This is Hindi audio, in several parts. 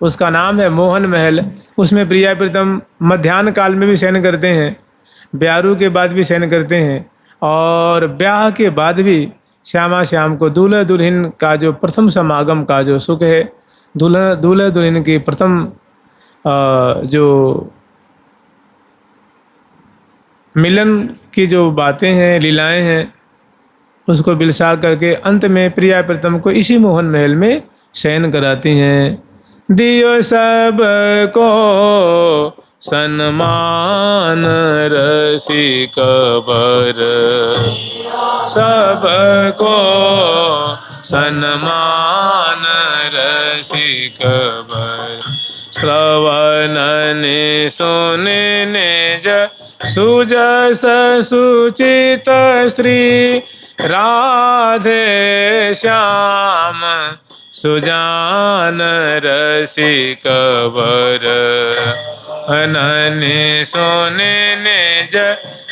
उसका नाम है मोहन महल। उसमें प्रिया प्रीतम मध्याह्न काल में भी शयन करते हैं, ब्यारू के बाद भी शयन करते हैं, और ब्याह के बाद भी श्यामा श्याम को दूल्हा दुल्हन का जो प्रथम समागम का जो सुख है, दूल्हा दुल्हन की प्रथम जो मिलन की जो बातें हैं, लीलाएं हैं, उसको बिलसा करके अंत में प्रिया प्रीतम को इसी मोहन महल में शयन कराती हैं। दियो सब को सन्मान रसिक बर, सबको सन्मान रसिक बर, श्रवणने सुनने ज सुजस सुचित श्री राधे श्याम सुजान रसिक बर, अनने सुनने ज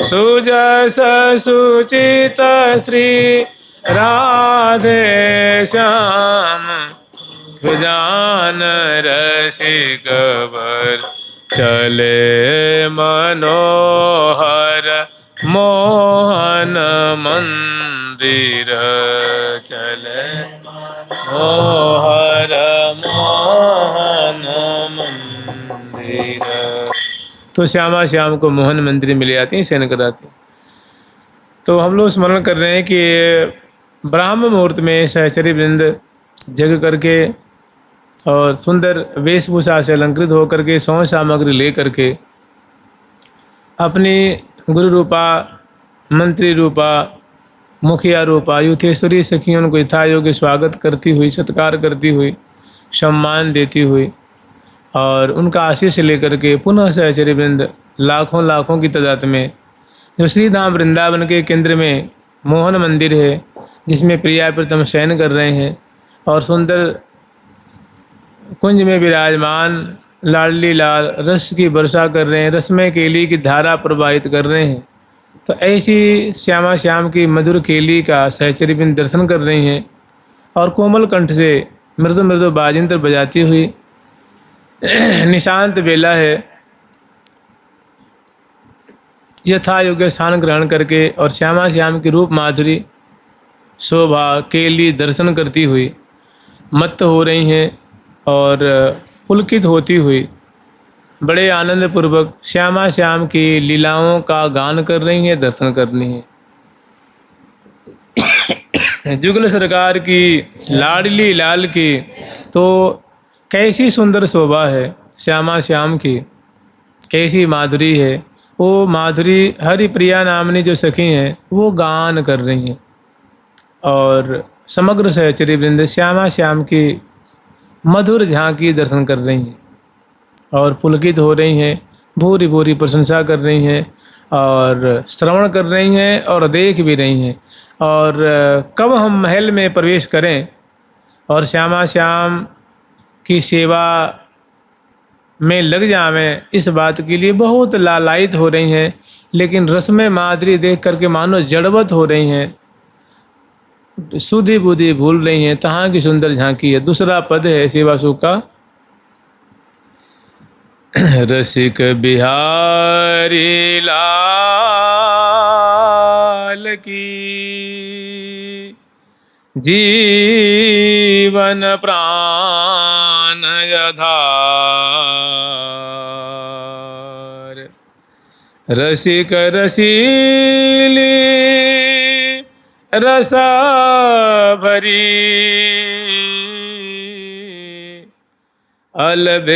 सुजस सुचित श्री राधे श्याम सुजान रसिक बर, चले मनोहर मोहन मंदिर, चले मनोहर मोहन मंदिर। तो श्यामा श्याम को मोहन मंदिर में ले आती हैं, शयन कराती हैं। तो हम लोग स्मरण कर रहे हैं कि ब्राह्म मुहूर्त में सहचरी वृंद जग करके और सुंदर वेशभूषा से अलंकृत होकर के सौ सामग्री ले करके अपनी गुरु रूपा, मंत्री रूपा, मुखिया रूपा युथेश्वरी सखियों को यथा योग्य स्वागत करती हुई, सत्कार करती हुई, सम्मान देती हुई और उनका आशीष लेकर के पुनः सहचरी वृंद लाखों लाखों की तादाद में जो श्री धाम वृंदावन के केंद्र में मोहन मंदिर है, जिसमें प्रिया प्रीतम शयन कर रहे हैं और सुंदर कुंज में विराजमान लाडली लाल रस की वर्षा कर रहे हैं, रसमय केली की धारा प्रवाहित कर रहे हैं। तो ऐसी श्यामा श्याम की मधुर केली का सहचरी वृंद दर्शन कर रही हैं और कोमल कंठ से मृदु मृदु बाजिंत्र बजाती हुई निशांत बेला है, यथा योग्य स्थान ग्रहण करके और श्यामा श्याम की रूप माधुरी शोभा केली दर्शन करती हुई मत्त हो रही हैं और पुलकित होती हुई बड़े आनंद पूर्वक श्यामा श्याम की लीलाओं का गान कर रही हैं, दर्शन कर रही हैं। जुगल सरकार की लाडली लाल की तो कैसी सुंदर शोभा है श्यामा श्याम की, कैसी माधुरी है। वो माधुरी हरिप्रिया नामनी जो सखी हैं वो गान कर रही हैं और समग्र सहचरी वृंद श्यामा श्याम की मधुर झांकी दर्शन कर रही हैं और पुलकित हो रही हैं, भूरी भूरी प्रशंसा कर रही हैं और श्रवण कर रही हैं और देख भी रही हैं। और कब हम महल में प्रवेश करें और श्यामा श्याम की सेवा में लग जावें, इस बात के लिए बहुत लालायित हो रही हैं, लेकिन रसमय माधुरी देख करके मानो जड़वत हो रही हैं, सुधि बुद्धि भूल रही हैं। तहाँ की सुंदर झांकी है। दूसरा पद है सेवा सुख का, रसिक बिहारी लाल की जीवन प्राण आधार, रसिक रसीली रसा भरी अलबेली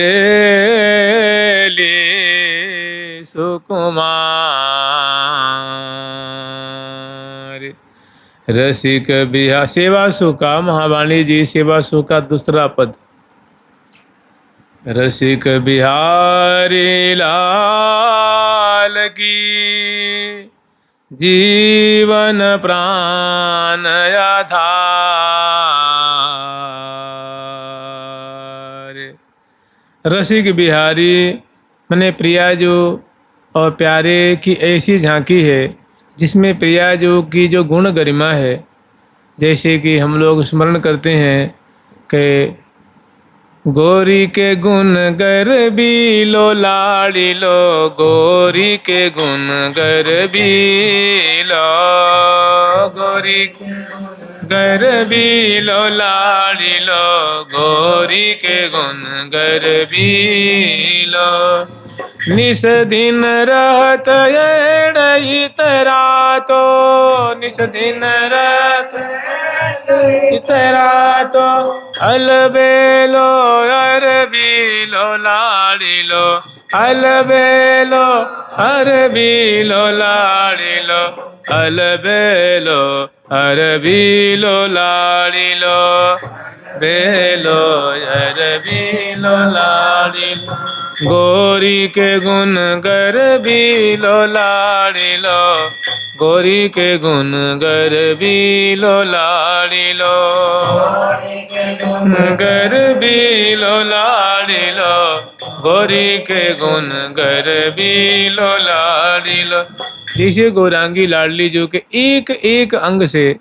सुकुमार, रसिक बिहा सेवा सुखा। महावाणी जी सेवा सुखा दूसरा पद, रसिक बिहारी लाल की जीवन प्राण आधार, रसिक बिहारी मने प्रिया जो और प्यारे की ऐसी झांकी है जिसमें प्रिया जो की जो गुण गरिमा है, जैसे कि हम लोग स्मरण करते हैं कि गोरी के गुण गर भी लो लाड़ी लो, गोरी के गुण गर भी लो, गोरी गर भी लो लाड़ी लो, गोरी के गुण गर भी लो। निस दिन रहत इतरा तो, निस दिन रहत इतरा तो, अलबेलो अरबीलो लाड़ी लो, अलबेलो अरबीलो लाड़ी लो, अलबेलो अरबीलो लाड़ी लो, बेलो अरबीलो लाड़ी लो। गोरी के गुण गर बीलो लाड़ी लो, गोरी के गुण गर बीलो लाड़ी लो, गर बीलो लाड़ी लो, गोरी के गुण गर बीलो लाड़ी लो। जैसे गौरांगी लाडली जो के एक एक अंग से,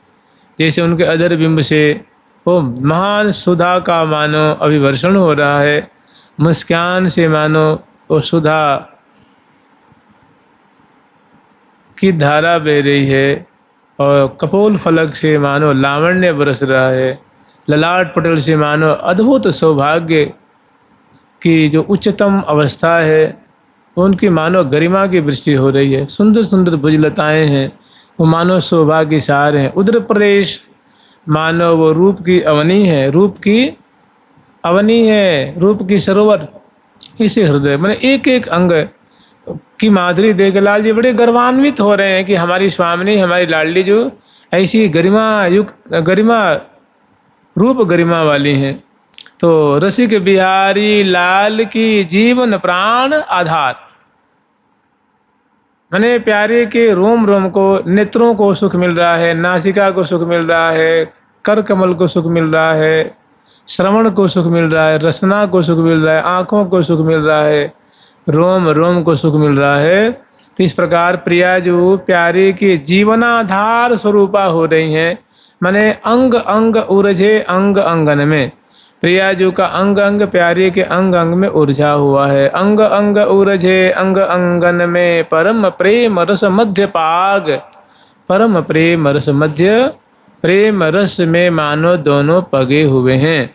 जैसे उनके अधर बिंब से वो महान सुधा का मानो अभिवर्षण हो रहा है, मुस्कान से मानो वो सुधा की धारा बह रही है, और कपोल फलक से मानो लावण्य बरस रहा है, ललाट पटल से मानो अद्भुत सौभाग्य की जो उच्चतम अवस्था है उनकी मानो गरिमा की वृष्टि हो रही है। सुंदर सुंदर भुजलताएँ हैं, वो मानो सौभाग्य सार हैं। उधर प्रदेश मानो वो रूप की अवनी है, रूप की अवनी है, रूप की सरोवर। इसे हृदय मैंने एक एक अंग की माधुरी देख लाल जी बड़े गर्वान्वित हो रहे हैं कि हमारी स्वामिनी, हमारी लाडली जो ऐसी गरिमा युक्त, गरिमा रूप गरिमा वाली हैं। तो रसिक बिहारी लाल की जीवन प्राण आधार, मैंने प्यारे के रोम रोम को, नेत्रों को सुख मिल रहा है, नासिका को सुख मिल रहा है, कर कमल को सुख मिल रहा है, श्रवण को सुख मिल रहा है, रसना को सुख मिल रहा है, आँखों को सुख मिल रहा है, रोम रोम को सुख मिल रहा है। तो इस प्रकार प्रिया जो प्यारे के जीवनाधार स्वरूपा हो रही हैं, माने अंग अंग उर्जे अंग अंगन में, प्रिया जो का अंग अंग प्यारे के अंग अंग में उर्जा हुआ है। अंग अंग उर्जे अंग अंगन में, परम प्रेम रस मध्य पाग, परम प्रेम रस मध्य, प्रेम रस में मानो दोनों पगे हुए हैं।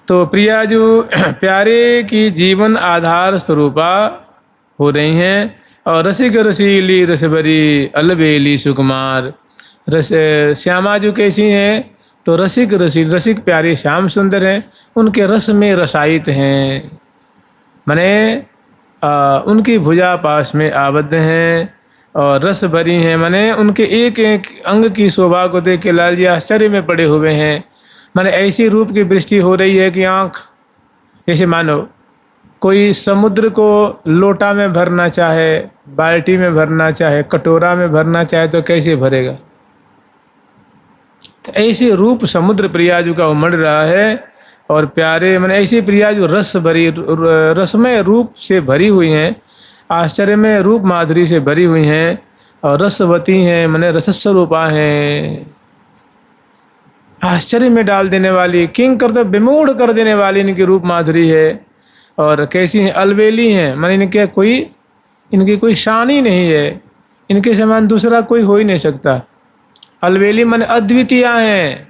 तो प्रिया जो प्यारे की जीवन आधार स्वरूपा हो रही हैं, और रसिक रसीली रसभरी अलबेली सुकुमार। रस श्यामा जो कैसी हैं, तो रसिक रसील, रसिक प्यारे श्याम सुंदर हैं, उनके रस में रसायित हैं, माने उनकी भुजा पास में आबद्ध हैं और रस भरी हैं, माने उनके एक एक अंग की शोभा को देख के लाल जी आश्चर्य में पड़े हुए हैं। माने ऐसी रूप की वृष्टि हो रही है कि आँख, जैसे मानो कोई समुद्र को लोटा में भरना चाहे, बाल्टी में भरना चाहे, कटोरा में भरना चाहे तो कैसे भरेगा। तो ऐसे रूप समुद्र प्रिया जो का उमड़ रहा है, और प्यारे मैंने ऐसी प्रिया जो रस भरी, रसमय रूप से भरी हुई हैं, आश्चर्य में रूप माधुरी से भरी हुई हैं, और रसवती हैं, मैंने रसस्वरूपा हैं, आश्चर्य में डाल देने वाली, किंग कर दो विमूढ़ कर देने वाली इनकी रूप माधुरी है। और कैसी हैं, अलबेली हैं, मैंने इनकी कोई शान ही नहीं है, इनके समान दूसरा कोई हो ही नहीं सकता। अलबेली माने अद्वितीय हैं,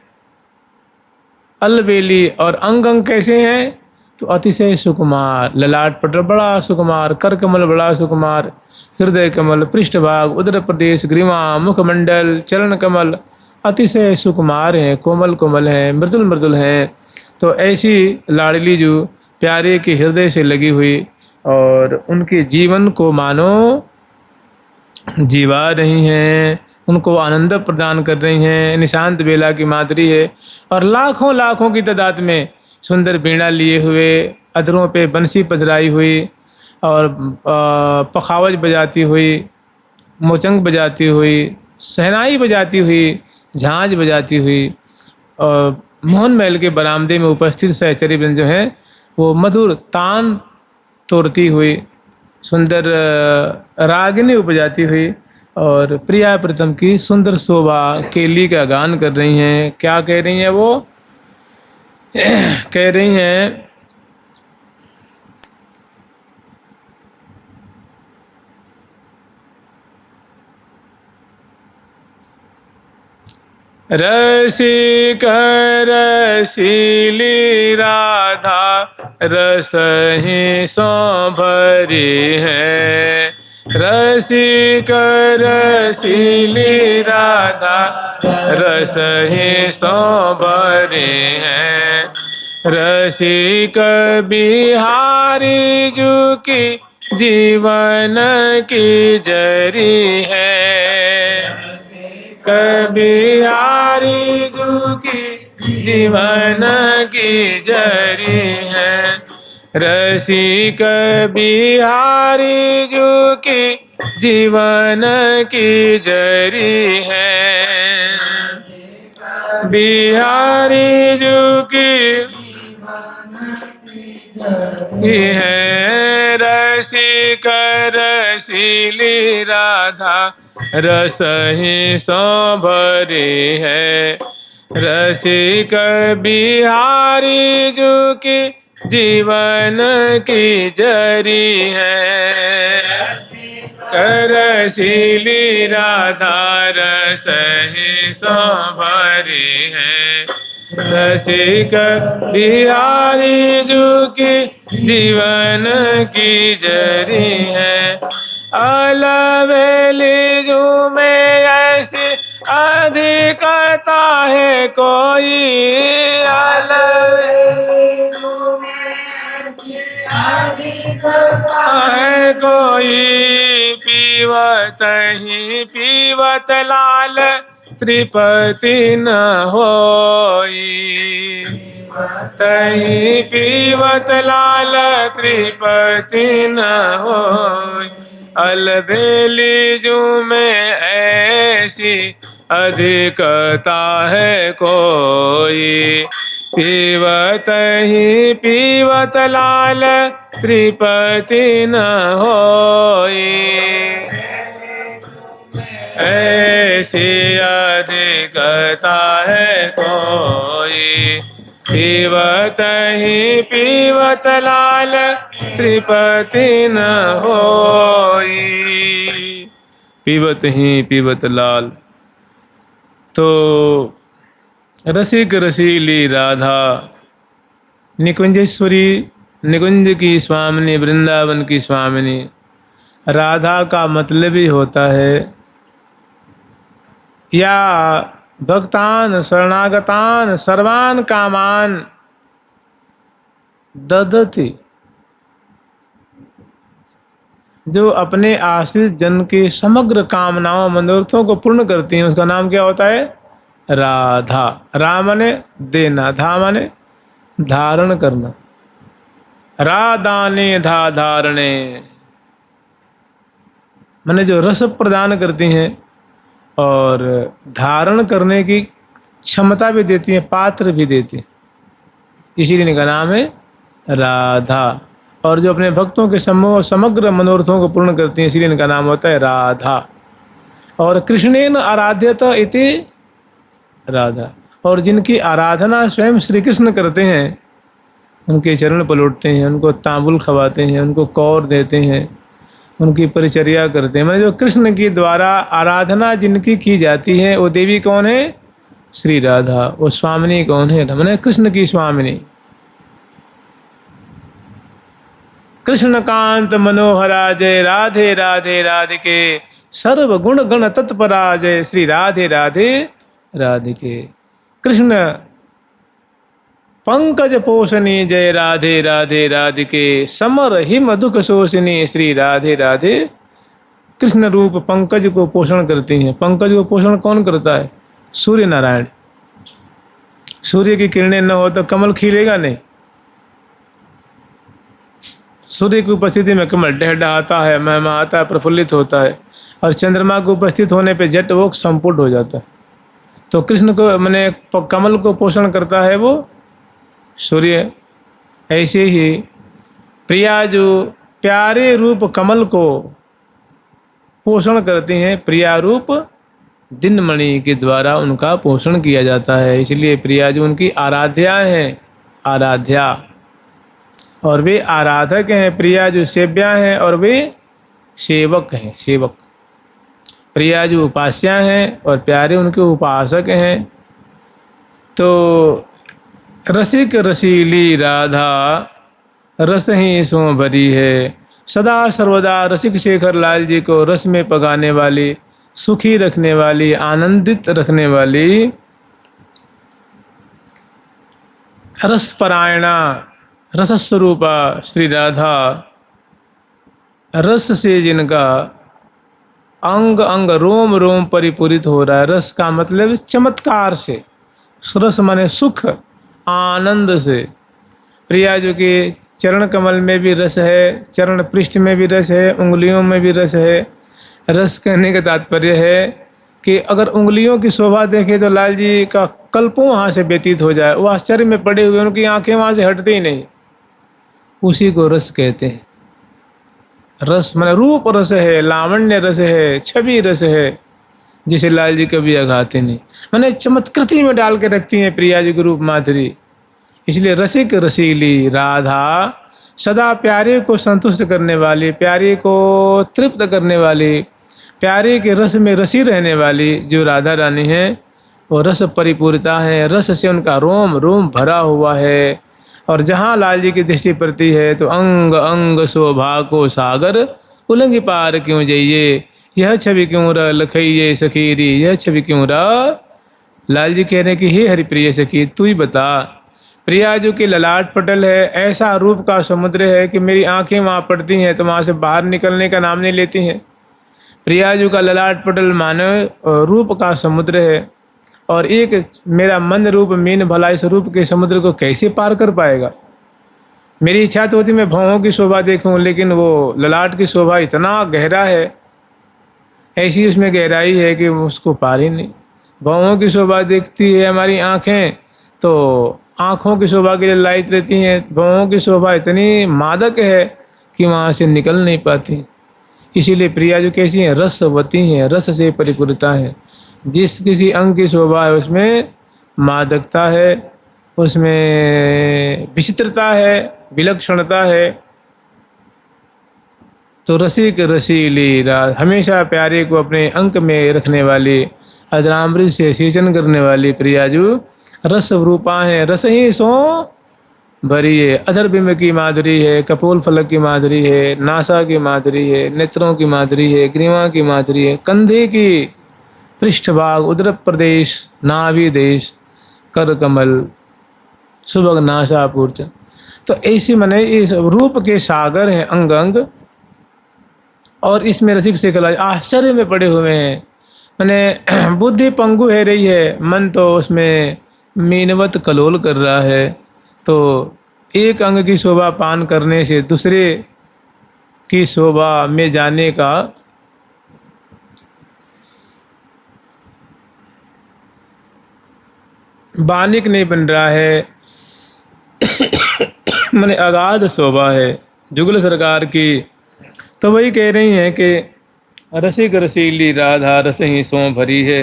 अलबेली। और अंग अंग कैसे हैं, तो अतिशय सुकुमार, ललाट पटल बड़ा सुकुमार, कर कमल बड़ा सुकुमार, हृदय कमल, पृष्ठभाग, उदर प्रदेश, ग्रीवा, मुखमंडल, चरण कमल अतिशय सुकुमार हैं, कोमल कोमल हैं, मृदुल मृदुल हैं। तो ऐसी लाडली जो प्यारे के हृदय से लगी हुई, और उनके जीवन को मानो जीवा रही हैं, उनको आनंद प्रदान कर रही हैं। निशांत बेला की माधुरी है, और लाखों लाखों की तादाद में सुंदर बीड़ा लिए हुए, अधरों पे बंसी पधराई हुई, और पखावज बजाती हुई, मोचंग बजाती हुई, शहनाई बजाती हुई, झांझ बजाती हुई, और मोहन महल के बरामदे में उपस्थित सहचरी जो हैं वो मधुर तान तोड़ती हुई, सुंदर रागिनी उपजाती हुई, और प्रिया प्रीतम की सुंदर शोभा केली का गान कर रही हैं। क्या कह रही हैं वो, कह रही हैं रसिक रसीली राधा रस ही सो भरी है। रसिक रसीली राधा रस ही सो भरी है। रसिक बिहारी जू की जीवन की जरी है। बिहारी जू की जीवन की जरी है। रसिक बिहारी जू की जीवन की जरी है। बिहारी जू की है। रसिक रसीली राधा रस ही सो भरी है। रसिक बिहारी जू की जीवन की जरी है। रसीली राधा रस ही सो भरी है। रसिक बिहारी जू की जीवन की जरी है। अलबेली जू में ऐसी अधिकता है कोई। अलबेली जू में ऐसी अधिकता है कोई। पीवत ही पीवत लाल त्रिपति न होई। तही पीवत लाल त्रिपति न होई। अलबेली जू में ऐसी अधिकता है कोई। पीवत ही पीवत लाल त्रिपति न होई। ऐसी अधिकता है कोई। पीवत ही पीवत लाल त्रिपति न होई। पीवत ही पीवत लाल। तो रसिक रसीली राधा निकुंजेश्वरी, निकुंज की स्वामिनी, वृंदावन की स्वामिनी। राधा का मतलब ही होता है या भक्तान शरणागतान सर्वान कामान ददति। जो अपने आश्रित जन के समग्र कामनाओं मनोरथों को पूर्ण करती हैं, उसका नाम क्या होता है? राधा। रा माने देना, धा माने धारण करना। राधाने धा धारणे माने जो रस प्रदान करती हैं और धारण करने की क्षमता भी देती हैं, पात्र भी देती हैं, इसीलिए इनका नाम है राधा। और जो अपने भक्तों के समग्र मनोरथों को पूर्ण करती हैं, इसीलिए इनका नाम होता है राधा। और कृष्णेन आराध्यत इति राधा। और जिनकी आराधना स्वयं श्री कृष्ण करते हैं, उनके चरण पलटते हैं, उनको तांबुल खवाते हैं, उनको कौर देते हैं, उनकी परिचर्या करते हैं। मतलब जो कृष्ण के द्वारा आराधना जिनकी की जाती है, वो देवी कौन है? श्री राधा। वो स्वामिनी कौन है? मैंने कृष्ण की स्वामिनी। कृष्ण कांत मनोहरा जय राधे राधे राधिके। सर्व गुण गण तत्परा जय श्री राधे राधे राधिके। कृष्ण पंकज पोषणी जय राधे राधे राधिके। समर हिम दुख शोषणी श्री राधे राधे। कृष्ण रूप पंकज को पोषण करती हैं। पंकज को पोषण कौन करता है? सूर्य नारायण। सूर्य की किरणें न हो तो कमल खिलेगा नहीं। सूर्य की उपस्थिति में कमल डहडहाता है, महमहाता है, प्रफुल्लित होता है। और चंद्रमा को उपस्थित होने पे जट वो संपुट हो जाता है। तो कृष्ण को मैंने कमल को पोषण करता है वो सूर्य। ऐसे ही प्रिया जो प्यारे रूप कमल को पोषण करती हैं, प्रिया रूप दिनमणि के द्वारा उनका पोषण किया जाता है। इसलिए प्रिया जो उनकी आराध्या हैं, आराध्या, और वे आराधक हैं। प्रिया जो सेव्या हैं और वे सेवक हैं, सेवक। प्रिया जो उपास्या हैं और प्यारे उनके उपासक हैं। तो रसिक रसीली राधा रस ही सो भरी है। सदा सर्वदा रसिक शेखर लाल जी को रस में पगाने वाली, सुखी रखने वाली, आनंदित रखने वाली, रसपरायणा रसस्वरूपा श्री राधा, रस से जिनका अंग अंग रोम रोम परिपूरित हो रहा है। रस का मतलब चमत्कार से, रस माने सुख आनंद से। प्रिया जो के चरण कमल में भी रस है, चरण पृष्ठ में भी रस है, उंगलियों में भी रस है। रस कहने का तात्पर्य है कि अगर उंगलियों की शोभा देखें तो लाल जी का कल्पों वहाँ से व्यतीत हो जाए, वो आश्चर्य में पड़े हुए, उनकी आंखें वहाँ से हटती ही नहीं। उसी को रस कहते हैं। रस माने रूप रस है, लावण्य रस है, छवि रस है, जिसे लाल जी कभी अघाते नहीं, माने चमत्कृति में डाल के रखती हैं प्रिया जी के रूप माधुरी। इसलिए रसिक रसीली राधा, सदा प्यारे को संतुष्ट करने वाली, प्यारे को तृप्त करने वाली, प्यारे के रस में रसी रहने वाली जो राधा रानी है, वो रस परिपूर्णता है। रस से उनका रोम रोम भरा हुआ है। और जहाँ लाल जी की दृष्टि पड़ती है तो अंग अंग शोभा को सागर, उलंग पार क्यों जाइए, यह छवि क्यों र लखइये सखीरी, यह छवि क्यों र। लाल जी कह रहे कि हे हरिप्रिय सखी, तू ही बता। प्रिया जो कि ललाट पटल है, ऐसा रूप का समुद्र है कि मेरी आंखें वहाँ पड़ती हैं तो वहाँ से बाहर निकलने का नाम नहीं लेती हैं। प्रिया जी का ललाट पटल मानव रूप का समुद्र है, और एक मेरा मन रूप मीन भला इस रूप के समुद्र को कैसे पार कर पाएगा। मेरी इच्छा तो होती मैं भौहों की शोभा देखूं, लेकिन वो ललाट की शोभा इतना गहरा है, ऐसी उसमें गहराई है कि उसको पार ही नहीं। भौहों की शोभा देखती है हमारी आँखें तो आँखों की शोभा के लिए लायक रहती हैं। भौहों की शोभा इतनी मादक है कि वहाँ से निकल नहीं पाती। इसीलिए प्रिया जो कैसी हैं, रसवती हैं, रस से परिपूर्णता है। जिस किसी अंग की शोभा है उसमें मादकता है, उसमें विचित्रता है, विलक्षणता है। तो रसिक रसीली रात, हमेशा प्यारे को अपने अंक में रखने वाली, अजरामृत से सिंचन करने वाली प्रियाजू रस रूपा है। रस ही सो भरी है। अधर बिंब की माधुरी है, कपोल फलक की माधुरी है, नासा की माधुरी है, नेत्रों की माधुरी है, ग्रीवा की माधुरी है, कंधे की पृष्ठभाग, उदर प्रदेश, नाभि देश, कर कमल, सुभग नासापूर्च। तो ऐसे मने इस रूप के सागर हैं अंग अंग, और इसमें रसिक से कला आश्चर्य में पड़े हुए हैं। मैंने बुद्धि पंगु है रही है, मन तो उसमें मीनवत कलोल कर रहा है। तो एक अंग की शोभा पान करने से दूसरे की शोभा में जाने का बानिक नहीं बन रहा है। मैंने अगाध शोभा है जुगल सरकार की। तो वही कह रही हैं कि रसिक रसीली राधा रस ही सो भरी है।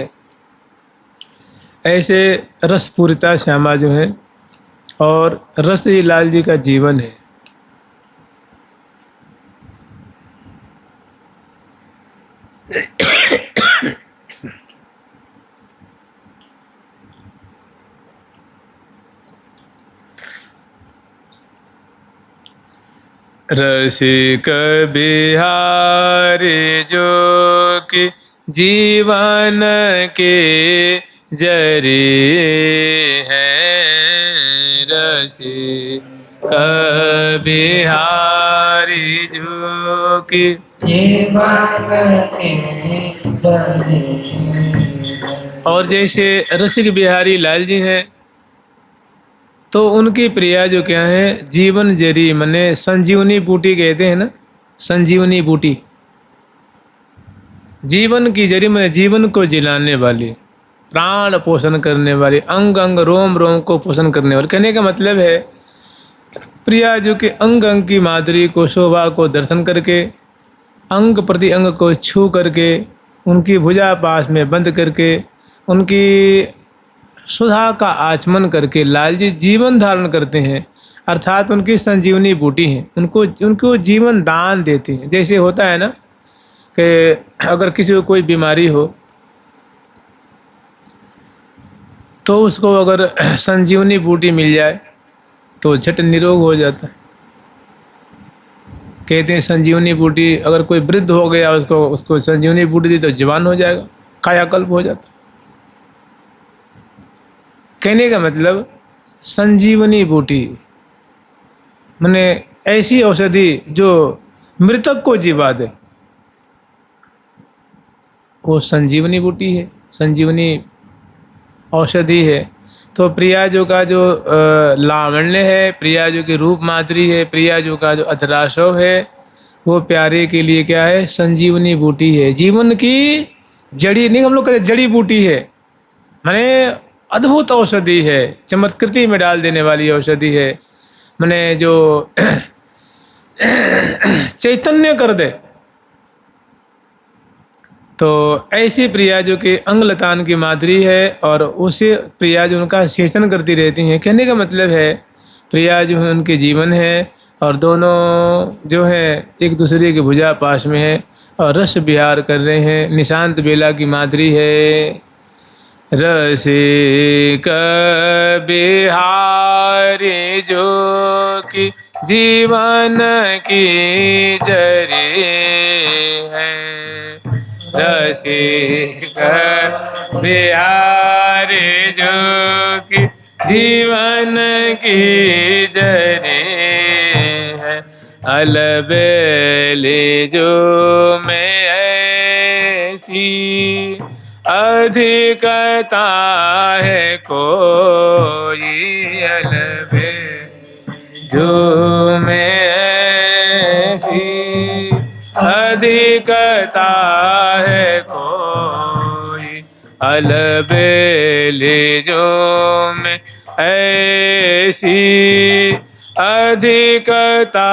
ऐसे रसपूरिता श्यामा जो है, और रस ही लाल जी का जीवन है। रसिक बिहारी जो कि जीवन के जरिए हैं, रसिक बिहारी जो कि जीवन के जरिए। और जैसे रसिक बिहारी लाल जी हैं, तो उनकी प्रिया जो क्या है, जीवन जरी मने संजीवनी बूटी कहते हैं ना, संजीवनी बूटी, जीवन की जरी मने जीवन को जिलाने वाली, प्राण पोषण करने वाली, अंग अंग रोम रोम को पोषण करने वाली। कहने का मतलब है प्रिया जो कि अंग अंग की माधुरी को, शोभा को दर्शन करके, अंग प्रति अंग को छू करके, उनकी भुजा पास में बंद करके, उनकी सुधा का आचमन करके लाल जी जीवन धारण करते हैं। अर्थात उनकी संजीवनी बूटी हैं, उनको जीवन दान देते हैं। जैसे होता है ना कि अगर किसी को कोई बीमारी हो तो उसको अगर संजीवनी बूटी मिल जाए तो झट निरोग हो जाता है। कहते हैं संजीवनी बूटी अगर कोई वृद्ध हो गया उसको संजीवनी बूटी दी तो जवान हो जाएगा, कायाकल्प हो जाता। कहने का मतलब संजीवनी बूटी माने ऐसी औषधि जो मृतक को जीवा दे, वो संजीवनी बूटी है, संजीवनी औषधि है। तो प्रियाजू का जो लावण्य है, प्रियाजू की रूप माधुरी है, प्रियाजू का जो अधराशव है, वो प्यारे के लिए क्या है? संजीवनी बूटी है। जीवन की जड़ी नहीं, हम लोग कहते जड़ी बूटी है, माने अद्भुत औषधि है, चमत्कृति में डाल देने वाली औषधि है, माने जो चैतन्य कर दे। तो ऐसी प्रियाजू की अंगलतान की माधुरी है और उसे प्रियाजू उनका सेचन करती रहती हैं। कहने का मतलब है प्रियाजू उनके जीवन है और दोनों जो है एक दूसरे के भुजा पास में है और रस विहार कर रहे हैं। निशांत बेला की माधुरी है। रसिक बिहारी जो कि जीवन की जरी है, रसिक बिहारी जो कि जीवन की जरी है, अलबेली जो में ऐसी अधिकता है कोई, अलबे जो में ऐसी अधिकता है कोई, अलबेली जो में ऐसी अधिकता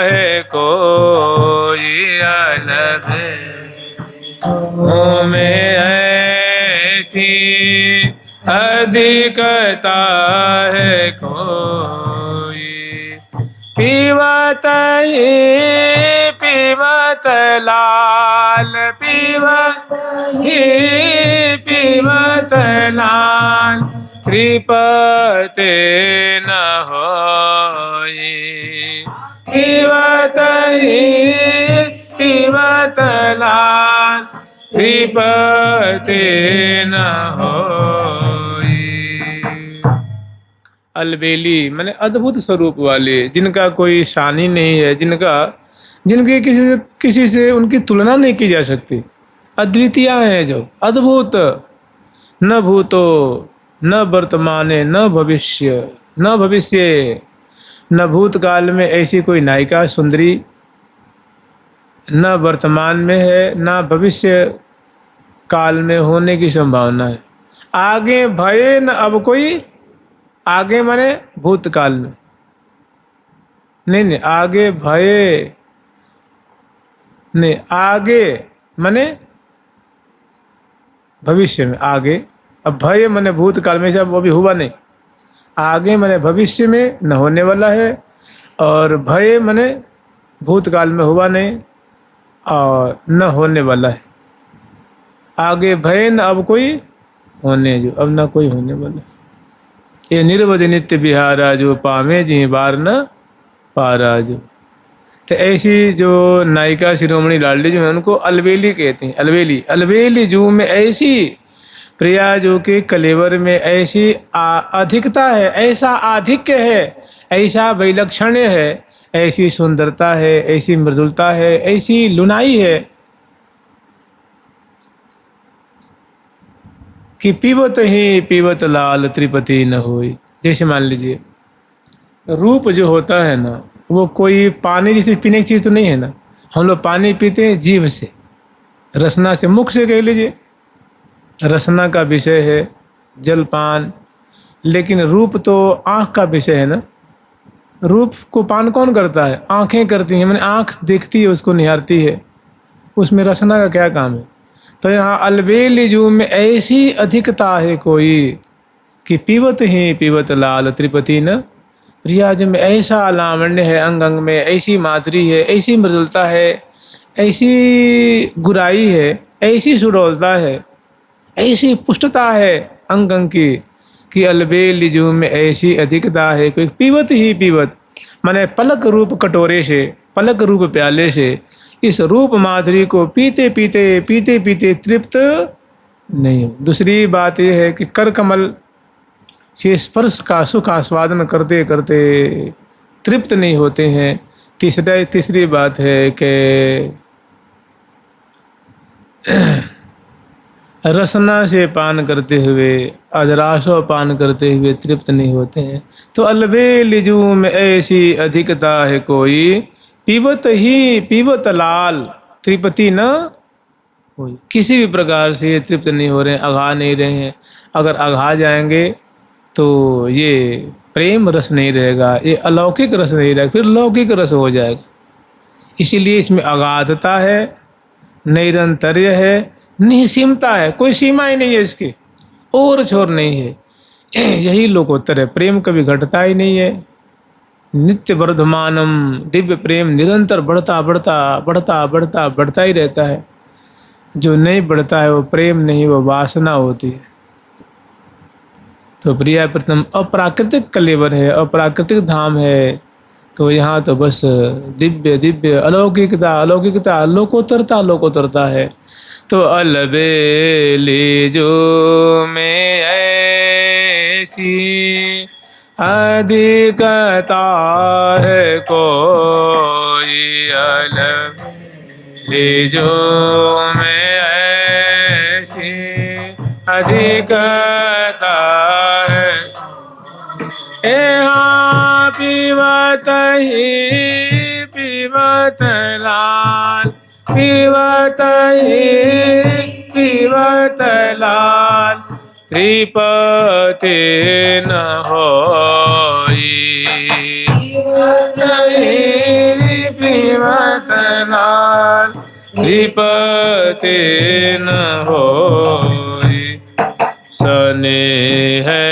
है कोई, अलबेली में ऐसी अधिकता है कोई। पीवत ही पीवत लाल, पीवत ही पीवत लाल, त्रिपते न होई। पीवत ही पीवत लाल, त्रिपते न होई। अलबेली माने अद्भुत स्वरूप वाले, जिनका कोई शान ही नहीं है, जिनके किसी से उनकी तुलना नहीं की जा सकती, अद्वितीय हैं जो अद्भुत, न भूतो न वर्तमाने न भविष्य, न भूतकाल में ऐसी कोई नायिका सुंदरी, न वर्तमान में है, न भविष्य काल में होने की संभावना है। आगे भये न अब कोई, आगे माने भूतकाल में नहीं, आगे भये नहीं, आगे माने भविष्य में, आगे। अब भय माने भूतकाल में, सब वो भी हुआ नहीं। आगे माने भविष्य में न होने वाला है, और भय माने भूतकाल में हुआ नहीं और न होने वाला है। आगे भय न अब कोई होने जो, अब न कोई होने वाला। ये निर्वधि नित्य बिहारा जो पावे जी बार न पारा जो। तो ऐसी जो नायिका शिरोमणि लाडली जो है उनको अलबेली कहते हैं। अलबेली, अलबेली जू में ऐसी प्रिया जो के कलेवर में ऐसी अधिकता है, ऐसा आधिक्य है, ऐसा वैलक्षण्य है, ऐसी सुंदरता है, ऐसी मृदुलता है, ऐसी लुनाई है कि पीवत ही पीवत लाल त्रिपति न होई। जैसे मान लीजिए रूप जो होता है ना, वो कोई पानी जैसे पीने की चीज़ तो नहीं है ना। हम लोग पानी पीते हैं जीभ से, रसना से, मुख से कह लीजिए, रसना का विषय है जलपान। लेकिन रूप तो आँख का विषय है ना। रूप को पान कौन करता है? आँखें करती हैं, मैंने आँख देखती है, उसको निहारती है, उसमें रसना का क्या काम है। तो यहाँ अलबेली जू में ऐसी अधिकता है कोई कि पीवत ही पीवत लाल त्रिपति न। प्रियाज में ऐसा लावण्य है, अंग अंग में ऐसी माधुरी है, ऐसी मृदुलता है, ऐसी गुराई है, ऐसी सुडौलता है, ऐसी पुष्टता है अंग अंग की कि अलबेली जू में ऐसी अधिकता है, कोई पीवत ही पीवत, माने पलक रूप कटोरे से, पलक रूप प्याले से इस रूप माधुरी को पीते पीते पीते पीते तृप्त नहीं हो। दूसरी बात यह है कि कर कमल से स्पर्श का सुख आस्वादन करते करते तृप्त नहीं होते हैं। तीसरी बात है कि रसना से पान करते हुए, अजरासो पान करते हुए तृप्त नहीं होते हैं। तो अलबेलिजू में ऐसी अधिकता है कोई, पीवत ही पीवत लाल त्रिपति न होई। किसी भी प्रकार से ये तृप्त नहीं हो रहे हैं, अघा नहीं रहे हैं। अगर अघा जाएंगे तो ये प्रेम रस नहीं रहेगा, ये अलौकिक रस नहीं रहेगा, फिर लौकिक रस हो जाएगा। इसीलिए इसमें अगाधता है, निरंतर्य है, निःसीमता है, कोई सीमा ही नहीं है इसकी, और छोर नहीं है। यही लोकोत्तर है। प्रेम कभी घटता ही नहीं है, नित्य वर्धमानम, दिव्य प्रेम निरंतर बढ़ता बढ़ता बढ़ता बढ़ता बढ़ता ही रहता है। जो नहीं बढ़ता है वो प्रेम नहीं, वो वासना होती है। तो प्रिया प्रथम अप्राकृतिक कलेवर है, अप्राकृतिक धाम है। तो यहाँ तो बस दिव्य दिव्य अलौकिकता अलौकिकता लोकोत्तरता लोकोत्तरता है। तो अलबेली जो में ऐसी अधिकता है कोई, अलबेली जो में ऐसी अधिकता है, यहाँ पीवत ही पीवत लाल, पीवत ही पीवत लाल, त्रिपति न होई। पीवत लाल त्रिपति न होई। सने है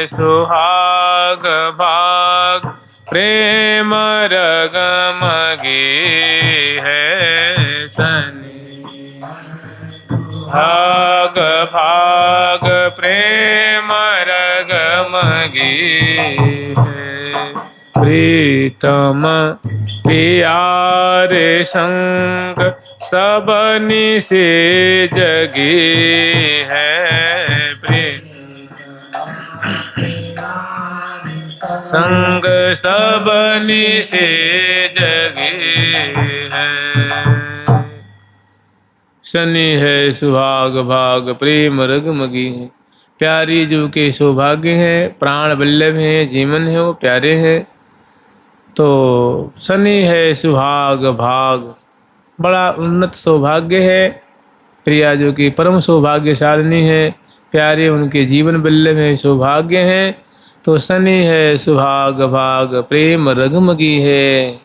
सुहाग भाग प्रेम रगमगी है, सने भाग भाग प्रेम रगमगी है। प्रीतम प्यारे संग सबनी से जगी है, संग सबनी से जगी है। शनि है सुहाग भाग प्रेम रगमगी है। प्यारी जो के सौभाग्य है, प्राण वल्लभ है, जीवन है, वो प्यारे हैं। तो शनि है सुहाग भाग, बड़ा उन्नत सौभाग्य है। प्रिया जो कि परम सौभाग्यशालिनी है, प्यारे उनके जीवन वल्लभ है, सौभाग्य हैं। तो शनि है सुहाग भाग प्रेम रगमगी है।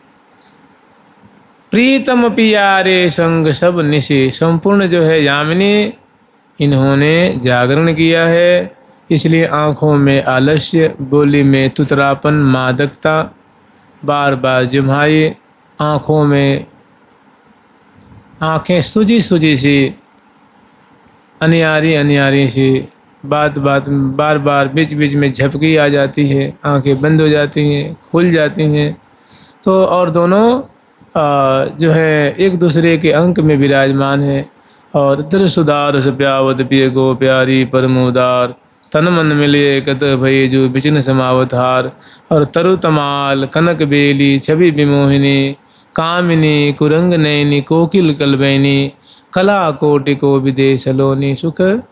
प्रीतम प्यारे संग सब निशि, संपूर्ण जो है यामिनी इन्होंने जागरण किया है। इसलिए आँखों में आलस्य, बोली में तुतरापन, मादकता, बार बार जुम्हाई, आँखों में आँखें सूजी सूजी सी, अनियारी अनियारी सी, बात बात बार बार बीच बीच में झपकी आ जाती है, आंखें बंद हो जाती हैं, खुल जाती हैं। तो और दोनों जो है एक दूसरे के अंक में विराजमान है। और दरसुदार से प्यावत पिय गो प्यारी परमोदार, तन मन मिले कत भई जो बिचन समावत हार। और तरु तमाल कनक बेली छवि विमोहिनी, कामिनी कुरंग नैनी कोकिल कलबैनी, कला कोटि को विदेश लोनी सुख।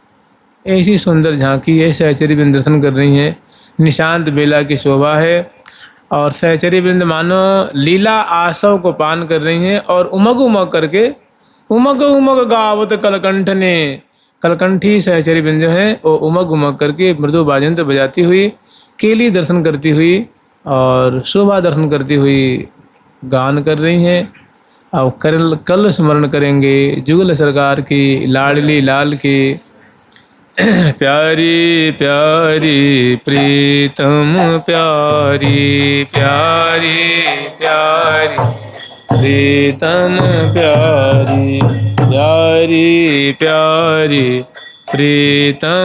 ऐसी सुंदर झांकी है, सहचरी बिंद दर्शन कर रही हैं। निशांत बेला की शोभा है और सहचरी बिंद मानो लीला आसव को पान कर रही हैं। और उमग उमग करके उमग उमग गावत कलकंठ ने, कलकंठी सहचरी बिंद जो है वो उमग उमग करके मृदु बाजंत्र बजाती हुई, केली दर्शन करती हुई और शोभा दर्शन करती हुई गान कर रही हैं। अब कल स्मरण करेंगे जुगल सरकार की, लाडली लाल की। प्यारी प्यारी प्रीतम प्यारी प्यारी प्यारी प्रीतम प्यारी प्यारी प्यारी प्रीतम।